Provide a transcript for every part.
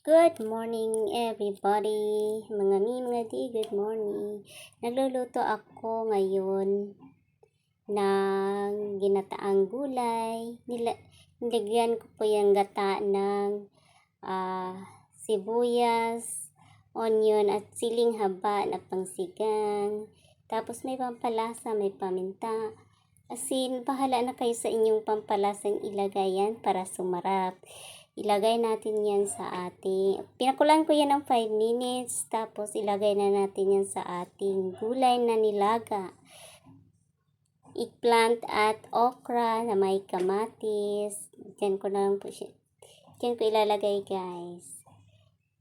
Good morning everybody, mga di, good morning. Nagluluto ako ngayon ng ginataang gulay. Nilagyan ko po yung gata ng sibuyas, onion at siling haba na pangsigang. Tapos may pampalasa, may paminta. Asin, bahala na kayo sa inyong pampalasang ilagay yan para sumarap. Ilagay natin yan sa ating, pinakulan ko yan ng 5 minutes, tapos ilagay na natin yan sa ating gulay na nilaga. Eggplant at okra na may kamatis. Diyan ko na lang po siya. Diyan ko ilalagay guys.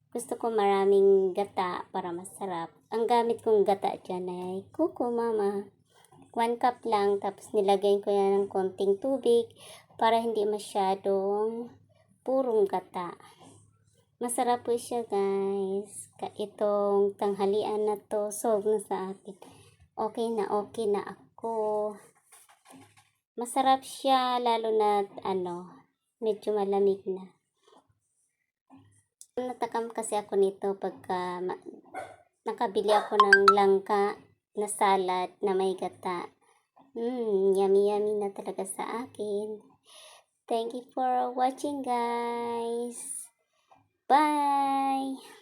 Gusto ko maraming gata para masarap. Ang gamit kong gata dyan ay kuko mama. 1 cup lang, tapos nilagay ko yan ng konting tubig para hindi masyadong purong gata. Masarap po siya guys. Itong tanghalian na to, solve na sa akin. Okay na ako. Masarap siya lalo na medyo malamig na. Natakam kasi ako nito pagka nakabili ako ng langka na salad na may gata. Yummy na talaga sa akin. Thank you for watching guys. Bye!